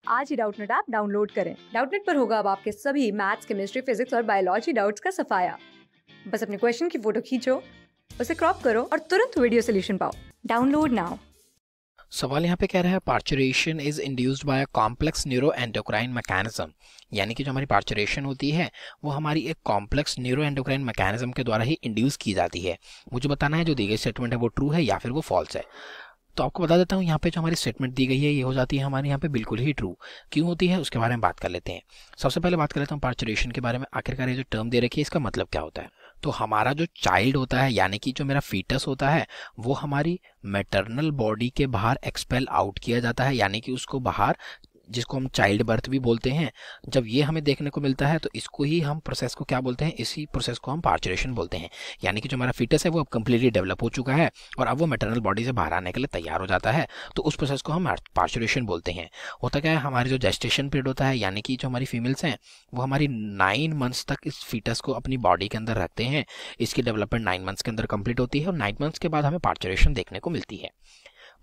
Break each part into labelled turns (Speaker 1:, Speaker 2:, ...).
Speaker 1: आज ही Doubtnut app download करें। Doubtnut पर होगा अब आपके सभी मैथ्स, केमिस्ट्री, फिजिक्स और बायोलॉजी डाउट्स का सफाया। बस अपने क्वेश्चन की फोटो खींचो, उसे क्रॉप करो और तुरंत वीडियो सोल्यूशन पाओ। Download now.
Speaker 2: सवाल यहाँ पे कह रहा है parturition is induced by a complex neuro endocrine mechanism, यानी कि जो हमारी पार्चुरेशन होती है वो हमारी एक कॉम्प्लेक्स न्यूरो एंडोक्राइन मैकेनिज्म के द्वारा ही इंड्यूस की जाती है। मुझे बताना है जो दी गई स्टेटमेंट है वो ट्रू है या फिर वो फॉल्स है। तो आपको बता देता हूँ यहाँ पे जो हमारी स्टेटमेंट दी गई है ये हो जाती है हमारे यहाँ पे बिल्कुल ही ट्रू। क्यों होती है उसके बारे में बात कर लेते हैं। सबसे पहले बात कर लेता हूँ पार्चुरेशन के बारे में। आखिरकार ये जो टर्म दे रखी है इसका मतलब क्या होता है। तो हमारा जो चाइल्ड होता है यानी कि जो मेरा फीटस होता है वो हमारी मैटरनल बॉडी के बाहर एक्सपेल आउट किया जाता है, यानी कि उसको बाहर, जिसको हम चाइल्ड बर्थ भी बोलते हैं। जब ये हमें देखने को मिलता है तो इसको ही हम प्रोसेस को क्या बोलते हैं, इसी प्रोसेस को हम पार्चुरेशन बोलते हैं। यानी कि जो हमारा फीटस है वो अब कम्प्लीटली डेवलप हो चुका है और अब वो मैटरनल बॉडी से बाहर आने के लिए तैयार हो जाता है, तो उस प्रोसेस को हम पार्चुरेशन बोलते हैं। होता क्या है, हमारी जो जेस्टेशन पीरियड होता है यानी कि जो हमारी फीमेल्स हैं वो हमारी 9 मंथ्स तक इस फीटस को अपनी बॉडी के अंदर रखते हैं। इसकी डेवलपमेंट 9 मंथ्स के अंदर कंप्लीट होती है और 9 मंथ्स के बाद हमें पार्चुरेशन देखने को मिलती है।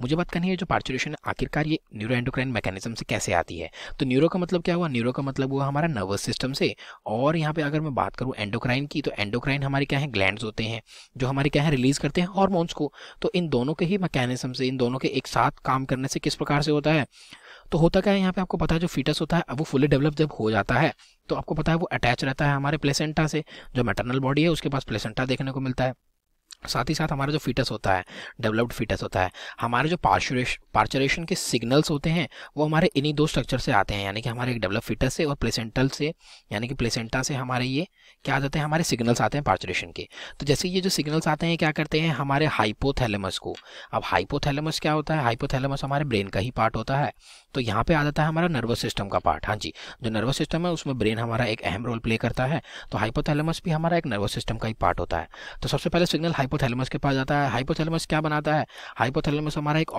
Speaker 2: मुझे बात करनी है जो पार्चुरेशन आखिरकार ये न्यूरो एंडोक्राइन मैकेनिज्म से कैसे आती है। तो न्यूरो का मतलब क्या हुआ, न्यूरो का मतलब हुआ हमारा नर्वस सिस्टम से। और यहाँ पे अगर मैं बात करूँ एंडोक्राइन की, तो एंडोक्राइन हमारी क्या है, ग्लैंड्स होते हैं जो हमारी क्या है, रिलीज करते हैं हार्मोन्स को। तो इन दोनों के ही मैकेनिज्म से, इन दोनों के एक साथ काम करने से किस प्रकार से होता है। तो होता क्या है, यहाँ पे आपको पता है जो फीटस होता है अब वो फुली डेवलप जब हो जाता है तो आपको पता है वो अटैच रहता है हमारे प्लेसेंटा से। जो मैटरनल बॉडी है उसके पास प्लेसेंटा देखने को मिलता है। साथ ही साथ हमारा जो फीटस होता है, डेवलप्ड फीटस होता है, हमारे जो पार्चुरेशन के सिग्नल्स होते हैं वो हमारे इन्हीं दो स्ट्रक्चर से आते हैं, यानी कि हमारे एक डेवलप फीटस से और प्लेसेंटल से, यानी कि प्लेसेंटा से हमारे ये क्या आ जाते हैं, हमारे सिग्नल्स आते हैं पार्चुरेशन के। तो जैसे ये जो सिग्नल्स आते हैं क्या करते हैं हमारे हाइपोथैलेमस को। अब हाइपोथैलेमस क्या होता है, हाइपोथैलेमस हमारे ब्रेन का ही पार्ट होता है। तो यहाँ पे आ जाता है हमारा नर्वस सिस्टम का पार्ट। हाँ जी, जो नर्वस सिस्टम है उसमें ब्रेन हमारा एक अहम रोल प्ले करता है। तो हाइपोथैलेमस भी हमारा एक नर्वस सिस्टम का ही पार्ट होता है। तो सबसे पहले सिग्नल हाइपोथैलेमस के पास जाता है। हाइपोथैलेमस क्या बनाता है, हाइपोथैलेमस हमारा एक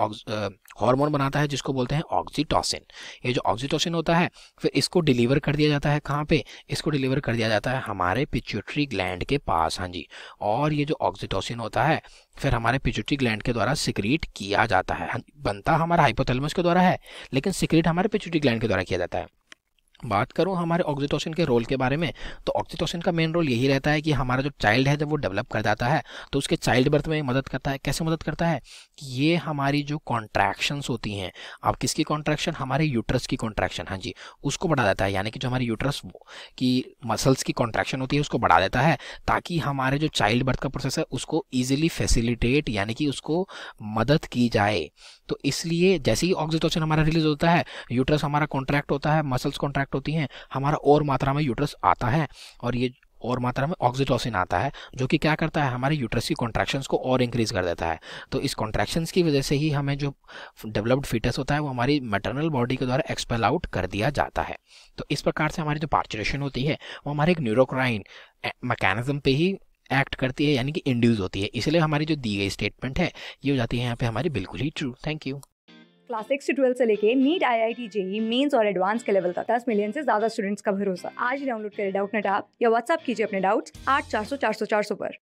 Speaker 2: हार्मोन बनाता है जिसको बोलते हैं ऑक्सीटोसिन। ये जो ऑक्सीटोसिन होता है फिर इसको डिलीवर कर दिया जाता है कहाँ पे, इसको डिलीवर कर दिया जाता है हमारे पिट्यूटरी ग्लैंड के पास। हाँ जी, और ये जो ऑक्सीटोसिन होता है फिर हमारे पिट्यूटरी ग्लैंड के द्वारा सिक्रीट किया जाता है। बनता हमारा हाइपोथैलेमस के द्वारा है लेकिन सिक्रीट हमारे पिट्यूटरी ग्लैंड के द्वारा किया जाता है। बात करूं हमारे ऑक्सीटोसिन के रोल के बारे में, तो ऑक्सीटोसिन का मेन रोल यही रहता है कि हमारा जो चाइल्ड है जब वो डेवलप कर जाता है तो उसके चाइल्ड बर्थ में मदद करता है। कैसे मदद करता है कि ये हमारी जो कॉन्ट्रैक्शंस होती हैं, अब किसकी कॉन्ट्रैक्शन, हमारे यूट्रस की कॉन्ट्रैक्शन, हाँ जी, उसको बढ़ा देता है। यानी कि जो हमारी यूट्रस की मसल्स की कॉन्ट्रैक्शन होती है उसको बढ़ा देता है ताकि हमारे जो चाइल्ड बर्थ का प्रोसेस है उसको ईजिली फैसिलिटेट, यानी कि उसको मदद की जाए। तो इसलिए जैसे ही ऑक्सीटोसिन हमारा रिलीज होता है, यूट्रस हमारा कॉन्ट्रैक्ट होता है, मसल्स कॉन्ट्रैक्ट होती हैं, हमारा और मात्रा में यूट्रस आता है और ये और मात्रा में ऑक्सीटोसिन आता है जो कि क्या करता है, हमारे यूट्रस की कॉन्ट्रैक्शंस को और इंक्रीज कर देता है। तो इस कॉन्ट्रैक्शंस की वजह से ही हमें जो डेवलप्ड फीटस होता है वो हमारी मैटरनल बॉडी के द्वारा एक्सपेल आउट कर दिया जाता है। तो इस प्रकार से हमारी जो पार्चुरेशन होती है वो हमारे एक न्यूरोक्राइन मैकेनिज्म पे ही एक्ट करती है, यानी कि इंड्यूस होती है। इसलिए हमारी जो दी गई स्टेटमेंट है ये हो जाती है यहाँ पे हमारी बिल्कुल ही ट्रू। Thank you.
Speaker 1: क्लास 6 से 12 से लेके नीट, IIT, JEE मेंस और एडवांस के लेवल तक 10 मिलियन से ज्यादा स्टूडेंट्स का भरोसा। आज ही डाउनलोड करें डाउटनेट ऐप या व्हाट्सएप कीजिए अपने डाउट्स 8400 400 400 पर।